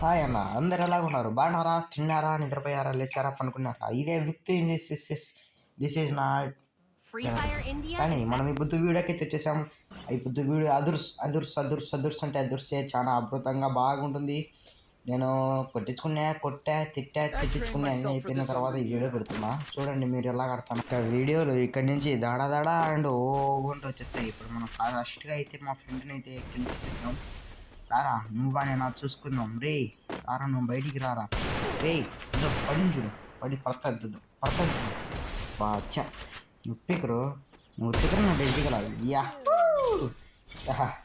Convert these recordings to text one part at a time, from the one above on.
Hi అన్న, అందరు ఎలాగున్నారు? బాగున్నారా? తిన్నారా? నిద్రపోయారా? లేచారా? పనుకున్నారా? ఇదే విత్ దిస్ ఈజ్ నాట్. కానీ మనం ఈ బుద్ధి వీడియోకి అయితే వచ్చేసాం. ఈ బుద్ధి వీడియో అదుర్స్ అదుర్స్ అదుర్స్ అదుర్స్ అంటే అదుర్సే చాలా అద్భుతంగా బాగుంటుంది. నేను కొట్టా తిట్టించుకున్నా అన్నీ అయిపోయిన తర్వాత ఈ వీడియో పెడుతున్నా. చూడండి మీరు ఎలా కడతాను. వీడియోలు ఇక్కడ నుంచి దాడా అండ్ ఓగుంటూ వచ్చేస్తాయి. ఇప్పుడు మనం ఫస్ట్గా అయితే మా ఫ్రెండ్ని అయితే గెలిచేస్తాం. రారా నువ్వా నేను చూసుకుందాం. రే రారా, నువ్వు బయటికి రారా. రే పడింది చూడు, పడుతుంది బాచ్చా. నువ్వు పికరు నువ్వు డెజిగల యా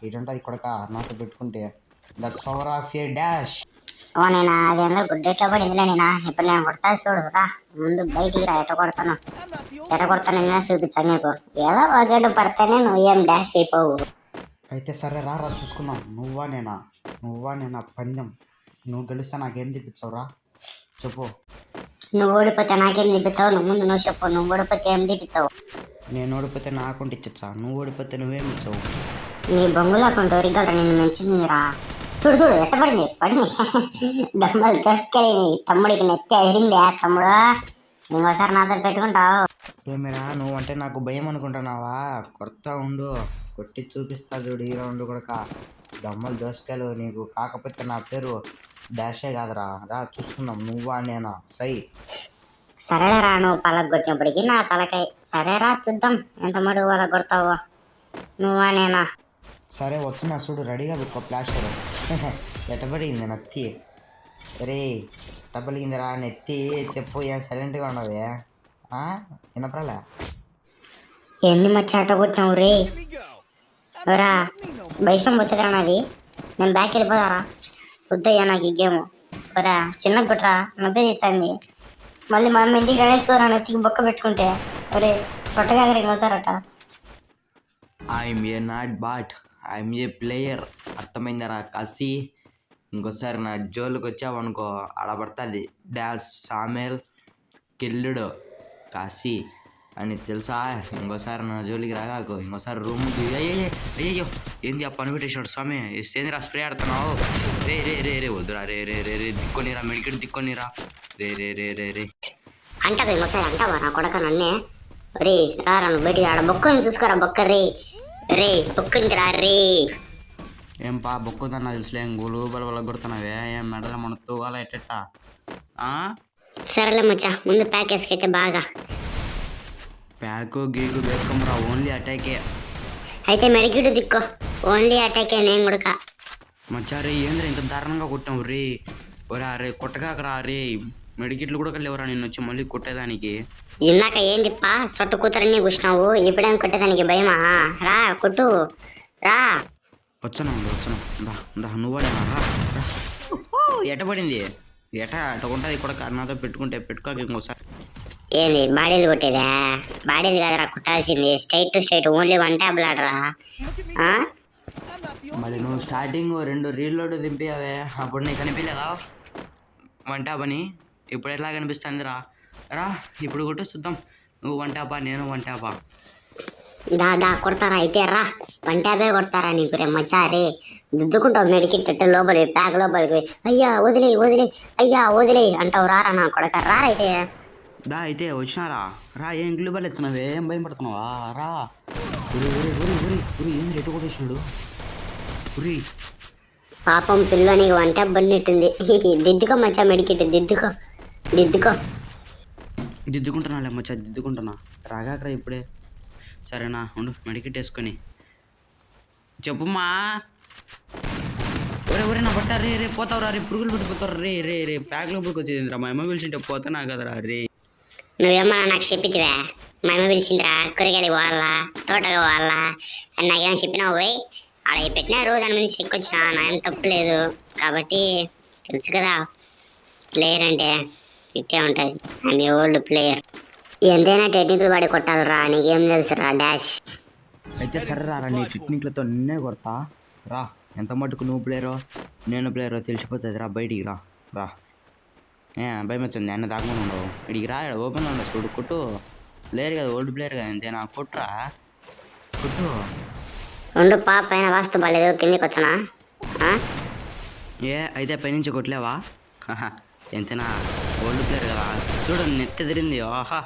ఇటుంటుంది కొడక నాతో పెట్టుకుంటే. That's power of a dash. ఓ నేనా అదేందో గుడ్డెట్ట పడిందిలే నేనా. ఇప్పుడు నేను కొడతా చూడు. రా ముందు బయటికి రా. ఎట కొడతాను చూపించాను నీకు. ఏదో ఒకటి పడితేనే నువ్వు ఏం డాష్ అయిపోవు. అయితే సరే రారా చూసుకుందాం. నువ్వా నేనా పందెం. నువ్వు గెలిస్తే నాకేం తెప్పించావురా చెప్పు. నువ్వు ఓడిపోతే నాకేం తెప్పించావు? నువ్వు ముందు నువ్వు చెప్పు. నువ్వు ఓడిపోతే ఏం తెప్పించావు? నేను ఓడిపోతే నా అకౌంట్ ఇచ్చా. నువ్వు ఓడిపోతే నువ్వేం ఇచ్చావు? నీ బొంగుల అకౌంట్ ఒరిగలరా నేను menచిందిరా. చూడు ఎట్ట పడింది దమ్మలు దస్కరి తమ్ముడికి నెత్తి ఎదిరిందే. తమ్ముడు ఇంకోసారి నాతో పెట్టుకుంటావు. ఏమిరా నువ్వు అంటే నాకు భయం అనుకుంటున్నావా? కొడతా ఉండు, కొట్టి చూపిస్తా చూడు ఈ రౌండ్ కూడా. దమ్మలు దోసకాయలు నీకు కాకపోతే నా పేరు డాషే కాదురా. రా చూసుకుందాం. నువ్వా నేనా? సరేరా నువ్వు పలక కొట్టినప్పటికీ నా తలకాయ. సరేరా చూద్దాం ఎంత మడుగు వాళ్ళ కొడతావో. నువ్వా నేనా? సరే వస్తున్నా చూడు, రెడీగా పెట్టుకో ప్లాస్టర్. ఎట్టబడిగింది నెత్తి. రే ఎట్టబలిగిందిరా నెత్తి చెప్పు. ఏం సైలెంట్గా ఉన్నావే? వినపరాలే? ఎన్ని మచ్చాట కొట్టినావు రే. రా బయటం వచ్చేదిరా నాది. నేను బ్యాక్ వెళ్ళిపోతారా? వద్దయ్యా నాకు ఈ గేమ్. రా చిన్న కుట్రా నొప్పి తెచ్చింది. మళ్ళీ మనం ఇంటికి గడేసుకోరా నెత్తికి బొక్క పెట్టుకుంటే. ఒరే కొట్టగాగర ఇంకోసారట. I'm a not bot, I'm a player. అర్థమైందరా కసి? ఇంకోసారి నా జోలికి వచ్చావనుకో ఆడబడుతుంది. డాష్ సామేల్ కిల్లుడు కాశీ అని తెలుసా? ఇంకోసారి నా జోలికి రాగాకు. ఇంకోసారి రూమ్కి అయ్యో ఏంది ఆ పని పెట్టేసాడు స్వామి. ఏందిరా స్ప్రే ఆడుతున్నావు? రే వద్దురా. రే దిక్కొనిరా, మెడికెట్ దిక్కొనిరా. రే అంటది ఇంకోసారి అంటావా నా కొడక నన్నే? రే రారా నువ్వు బయటికి ఆడ బొక్కని చూసుకోరా. బొక్క రే బొక్కుందిరా రే. ఏం పా బొక్కుదన్నా తెలుసులే. గోలు బల కొడుతున్నావే. ఏం మెడల మన తూగాల ఎట్టెట్ట? సరేలే మచ్చా ముందు ప్యాక్ వేసుకైతే బాగా. ప్యాకు గీకు వేసుకోమరా, ఓన్లీ అటాకే. అయితే మెడికిట్ దిక్కో. ఓన్లీ అటాకే నేను కొడక. మచ్చా రే ఏంద్రా ఇంత దారుణంగా కొట్టావు రే. ఒరా రే కొట్టగాకరా రే. మెడికిట్లు కూడా లేవరా నేను వచ్చి మళ్ళీ కొట్టేదానికి. ఇందాక ఏందిప్పా సొట్టు కూతురని కూర్చున్నావు. ఇప్పుడేం కొట్టేదానికి భయమా? రా కొట్టు రా. వచ్చాను నువ్వాడేనా? రా ఎటపడింది ఎట ఉంటుంది కూడా. నాతో పెట్టుకోక ఇంకోసారి. ఏంది బాడీలు కొట్టేదా? బాడీలు కాదురా కొట్టాల్సింది. Straight to straight only one tab లాడరా. మళ్ళీ నువ్వు స్టార్టింగ్ 2 రీల్లోడ్ దింపావే, అప్పుడు నీకు కనిపించలేదా వన్ ట్యాప్ అని? ఇప్పుడు ఎట్లా కనిపిస్తుంది రా ఇప్పుడు కొట్టు చూద్దాం. నువ్వు వన్ ట్యాపా నేను వన్ ట్యాపా? దా కొడతారా అయితే రా. వన్ ట్యాబే కొడతారా నీకు రే మచ్చా రే. దిద్దుకుంటావు మెడికిట్ లోపలి ప్యాక్ లోపలికి. అయ్యా వదిలే అయ్యా వదిలే అంటావు. రారా నా కొడక రా. అయితే వచ్చినారా రా. ఏం గ్లూబల్ ఎత్తున్నావే? ఏం భయం పడుతున్నావా? రా ఏం రెట్టు కొట్టేసినాడు. పాపం పిల్లోనికి వన్ ట్యాబ్ పడినట్టుంది. దిద్దుకో మచ్చా మెడికిట్ దిద్దుకుంటున్నాలే మచ్చా దిద్దుకుంటున్నా. రాగాకరా ఇప్పుడే. సరేనా ఉండు మెడికిట్ వేసుకొని చెప్పుమా. ఒరే నా పట్ట రే పోతావురా. రే పురుగులు పట్టిపోతారు. రే ప్యాక్ లోపలికి వచ్చేదిరా. మా అమ్మ పిలిచింటే పోతానా కదరా రే. నువ్వేమన్నా నాకు చెప్పితివా? మా అమ్మ పిలిచిందిరా కూరగాయలు పోవాలా తోటగా పోవాలా అని నాకేమో చెప్పినావు. పోయి అలా పెట్టినారు దాని మీద చెక్కొచ్చినా నాకేం తప్పులేదు. కాబట్టి తెలుసు కదా ప్లేయర్ అంటే ఇట్టే ఉంటుంది. I'm a old player. ఎంతైనా టెక్నికల్ వాడి కొట్టాలిరా. నీకేం తెలుసురా డాష్. అయితే సరే రా నీ టెక్నిక్లతో నిన్నే కొడతా రా. ఎంత మటుకు నువ్వు ప్లేయరో నేను ప్లేయరో తెలిసిపోతుంది రా. బయటికి రా. భయం వచ్చింది అన్న దాకుండా ఉండవు. ఇడికి రా. ఓపెన్లో ఉండవు చూడు. కొట్టు. ప్లేయర్ కదా ఓల్డ్ ప్లేయర్ కదా అంతేనా? కొట్టు. ఉండు పైన వాస్తు బాగాలేదు కిందికి వచ్చినా. అయితే పైనుంచి కొట్టలేవా? ఎంతనా ఓల్డ్ ప్లేయర్ కదా, చూడు నెట్ ఎదిరింది. ఆహా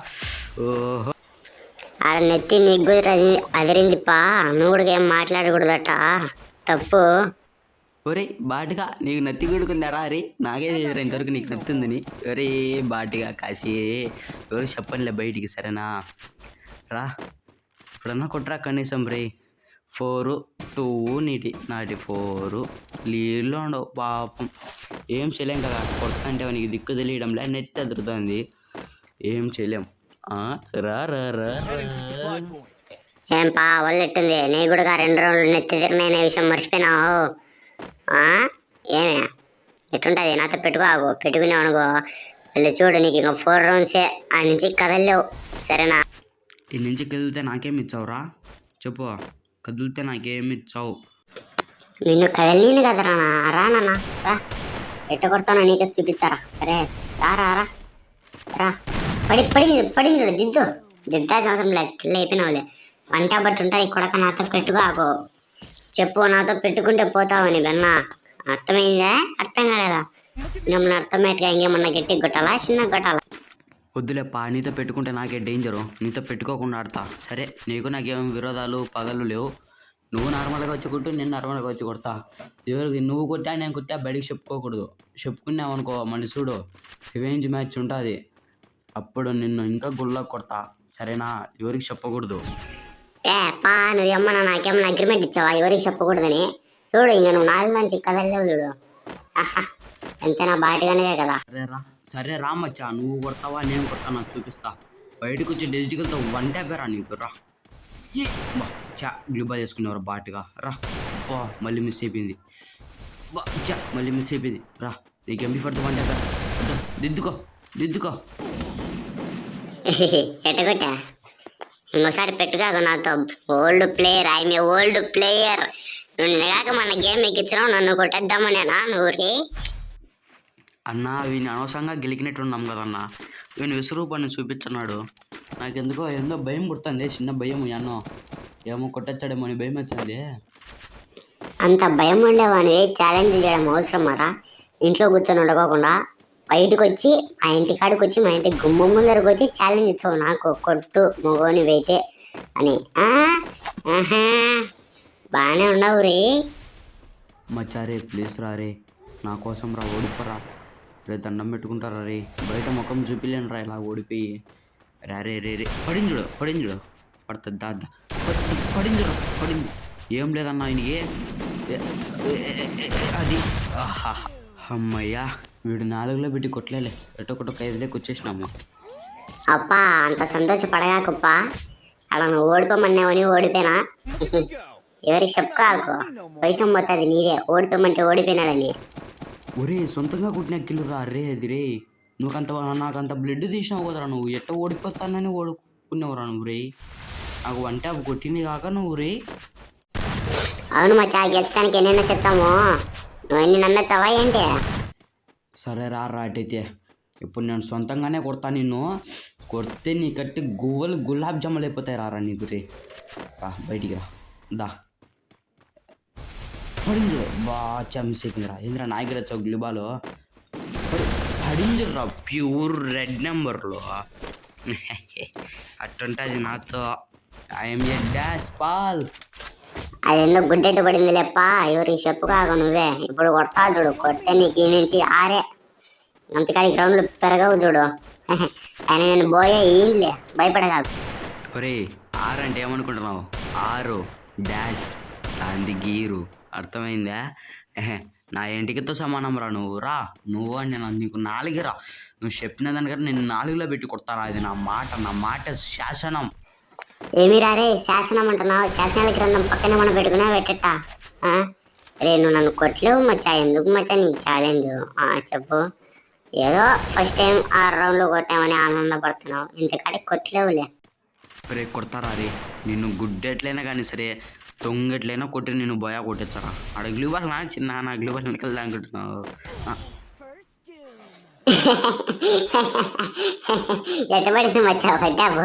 ఓహో. ఆడ నెత్తి నీకు అదిరిందిప్పా, నువ్వు కూడా ఏం మాట్లాడకూడదట, తప్పు. ఒరే బాటిగా నీకు నత్తి కొడుకుందారా? అరే నాకే తెలియదురా ఇంతవరకు నీకు నత్తుందని. ఒరే బాటిగా కాశీ ఎవరు చెప్పనులే బయటికి, సరేనా? రా ఇప్పుడన్నా కొట్టరా కనీసం. రే 4-2 నాటి 4 లీడ్లో ఉండవు పాపం. ఏం చేయలేం కదా, కొడుతుంటే నీకు దిక్కు తెలియడంలే, నెట్ ఎదురుతుంది, ఏం చేయలేం. రా రా రా ఏం పా ఒళ్ళెట్టుంది నీ కూడా 2 రౌండ్లు నెత్తి తిరిగిన విషయం మర్చిపోయినావు. ఏమే ఎట్టుంటుంది, నాతో పెట్టుకోకు, పెట్టుకున్నావు అనుకో వెళ్ళి చూడు, నీకు ఇంకా 4 రౌండ్సే, ఆ నుంచి కదలేవు, సరేనా? ఈ నుంచి కదిలితే నాకేం ఇచ్చావురా చెప్పు, కదిలితే నాకేం ఇచ్చావు? నిన్ను కదలిని కదరా, రానన్నా రా, ఎట్ట కొడతానో నీకే చూపించారా, సరే రా రా రా రా. పడి చూడు, దిద్దాల్సిన అవసరం లేదు, కిల్ల అయిపోయినావులే. వంట బట్టి ఉంటుంది కొడక, నాతో పెట్టుకోకు, చెప్పు నాతో పెట్టుకుంటే పోతావని బెన్న, అర్థమైందా? అర్థం కాలేదా? ఇంకేమన్నా అర్థమయ్యట్టుగా ఇంకేమన్నా గట్టిగా కొట్టాలా, చిన్నగా కొట్టాలా? వద్దులేప్పా, నీతో పెట్టుకుంటే నాకే డేంజరు, నీతో పెట్టుకోకుండా ఆడతా, సరే? నీకు నాకేం విరోధాలు పగలు లేవు, నువ్వు నార్మల్గా వచ్చి కొట్టు, నేను నార్మల్గా వచ్చి కొడతా. ఎవరికి నువ్వు కొట్టా నేను కొట్టా బయటికి చెప్పుకోకూడదు, చెప్పుకున్నావు అనుకో మళ్ళీ చూడు రివెంజ్ మ్యాచ్ ఉంటుంది, అప్పుడు నిన్ను ఇంకా గుళ్ళకి కొడతా, సరేనా? ఎవరికి చెప్పకూడదు. పా నువ్వేమన్నా నాకేమన్నా అగ్రిమెంట్ ఇచ్చావా ఎవరికి చెప్పకూడదని? చూడు ఇంకా నువ్వు నాలుగు నుంచి కదలేవు చూడు, ఆహా ఎంతైనా బాటిగానే కదా. సరే రా మచ్చా, నువ్వు కొడతావా నేను కొడతా, నాకు చూపిస్తా. బయటకు వచ్చి డిజిటల్తో వన్ ట్యాపేరా నీకు, రా. గ్లూబా చేసుకునేవారు బాటుగా, రా. మళ్ళీ మిస్ అయిపోయింది, మళ్ళీ మిస్ అయిపోయింది, రా. నీకు ఎంబీ పడితే వన్ ట్యాపేరా, దిద్దుకో. ఎట్టగొట్టా ఇంకోసారి పెట్టుకాక నాతో, old player, I'm a old player. నువ్వు నిన్నగాక మన గేమ్ ఎక్కించినావు, నన్ను కొట్టేద్దామనేనా నువ్వుకి? అన్నా వీని అనవసరంగా గెలికినట్టున్నాం కదన్నా, వీని విశ్వరూపాన్ని చూపించున్నాడు, నాకెందుకో ఏందో భయం పుడుతుంది, చిన్న భయం, ఎన్నో ఏమో కొట్టచ్చాడేమో అని భయం వచ్చింది. అంత భయం ఉండేవానివి ఛాలెంజ్ చేయడం అవసరం మరా? ఇంట్లో కూర్చొని ఉండకోకుండా బయటకు వచ్చి మా ఇంటి కాడికి వచ్చి, మా ఇంటి గుమ్మం ముందరకు వచ్చి ఛాలెంజ్ ఇచ్చావు నాకు, కొట్టు మగోనివైతే అని. బాగానే ఉండవు రే. మచ్చారే ప్లీజ్ రా రే, నా కోసం రా, ఓడిపోరా రే, దండం పెట్టుకుంటారా రే, బయట ముఖం చూపిలేను రా ఇలా ఓడిపోయి. రే రే రే పడించుడు పడుతుంది, దాదా పడింది. ఏం లేదన్నా ఆయనకి అది. అమ్మయ్యా, వీడు 4లో పెట్టి కొట్టలేలే, ఎట్టొకటొక 5లోకి వచ్చేసినాము. అప్పా అంత సంతోషపడగాకప్పా, అలా నువ్వు ఓడిపోమన్నావని ఓడిపోయినా, ఎవరికి చెప్పుకోకు, వైష్ణవం పోతుంది నీదే, ఓడిపోమంటే ఓడిపోయినాడని. ఒరే సొంతంగా కుట్టిన కిల్లురా రే అది రే, నాకంత బ్లడ్ తీసినావు కదరా, నువ్వు ఎట్ట ఓడిపోతానని ఓడుకున్నావురా నువ్వు రే, నాకు వంట కొట్టింది కాక నువ్వు రే. అవును మచ్చా, గెలుస్తానికి ఎన్నైనా తెచ్చాము, నువ్వు ఎన్ని నమ్మచ్చావా ఏంటి? సరే రా అటైతే, ఇప్పుడు నేను సొంతంగానే కొడతా, నిన్ను కొడితే నీ కట్టి గులాబ్ జాములు అయిపోతాయి రా నీకు రే. బయటికి దా. పడింది బాగా మిస్ అయిపోయిందిరా, ఏంద్రా నాయకుడు వచ్చావు గ్లూబాలో, పడిందిరా ప్యూర్ రెడ్ నెంబర్లో. అట్టుంటుంది నాతో, ఐఎమ్ ఏ డాష్ పాల్. అది ఎందుకు గుడ్డెట్టు పడింది లేప్ప, ఎవరికి చెప్పుకాక నువ్వే, ఇప్పుడు కొడతా చూడు, కొడితే నీకు ఈ నుంచి 6 అంతకాడి గ్రౌండ్లు పెరగవు చూడు. ఆయన నేను పోయే ఈన్లే, భయపడగాకు. ఒరే 6 అంటే ఏమనుకుంటున్నావు, 6 డాష్ దాని గీరు, అర్థమైందా? నా ఇంటికితో సమానం రా నువ్వు, రా నువ్వు అని నేను నీకు 4 రా, నువ్వు చెప్పిన దానికంటే నేను 4లో పెట్టి కొడతారా, అది నా మాట శాసనం. ఏమి రారే శాసనం అంటున్నావు, శాసనాల గ్రంథం పక్కనే మనం పెట్టుకున్నా పెట్టట. రే నువ్వు నన్ను కొట్టలేవు మచ్చా, ఎందుకు మచ్చా నీకు ఛాలెంజ్? చెప్పు, ఏదో ఫస్ట్ టైం 6 రౌండ్లు కొట్టామని ఆనందపడుతున్నావు, ఇంతకాడికి కొట్టలేవులే. రే కొడతారా రే, నిన్ను గుడ్డెట్లైనా కానీ సరే, దొంగెట్లైనా కొట్టి నేను బోయా కొట్టేస్తారా, ఆడ గ్లూబాల్ నా చిన్న, నా గ్లూబాల్ వెనకల్దా అనుకుంటున్నావు. ఎట్టబడింది మచ్చా పట్టాపు,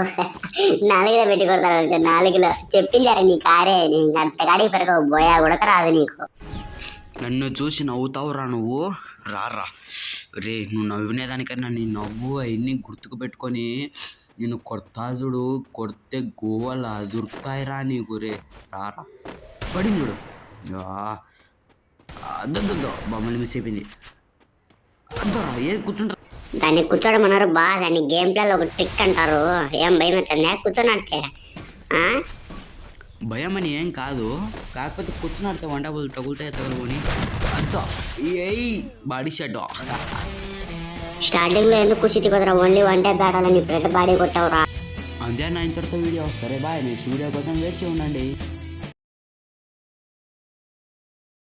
4లో పెట్టి కొడతాను, 4లో చెప్పిందారా నీ కారే, నీకు అంతకాడికి పెరగవు, బోయా కూడా రాదు నీకు. నన్ను చూసి నవ్వుతావురా నువ్వు రారా రే నువ్వు నవ్వినేదానికన్నా నీ నవ్వు అవన్నీ గుర్తుకు పెట్టుకొని నేను కొడతాజుడు కొడితే గోవలు అదురుతాయిరా నీకు రే రారా పడింది చూడు అద్దొద్దు బొమ్మలు మిస్ అయిపోయింది అద్దరా ఏది కూర్చుంటారా దాన్ని కూర్చోడమన్నారు బా, దాన్ని గేమ్ ప్లేలో ఒక ట్రిక్ అంటారు. ఏం భయం వచ్చిందా కూర్చొని ఆడితే? భయం అని ఏం కాదు, కాకపోతే కూర్చుని ఆడితే వంట తగులుతాయి తగులుకొని అద్దా ఏయ్ బాడీ షాట్ స్టార్టింగ్ లో ఎందుకు కుసితి కుదరా, ఓన్లీ వన్ డే బ్యాడాలని ఇప్పుడు బాడీ కొట్టావురా. అంతే నా ఇంతటితో వీడియో. సరే బాయ్, నెక్స్ట్ వీడియో కోసం వేచి ఉండండి.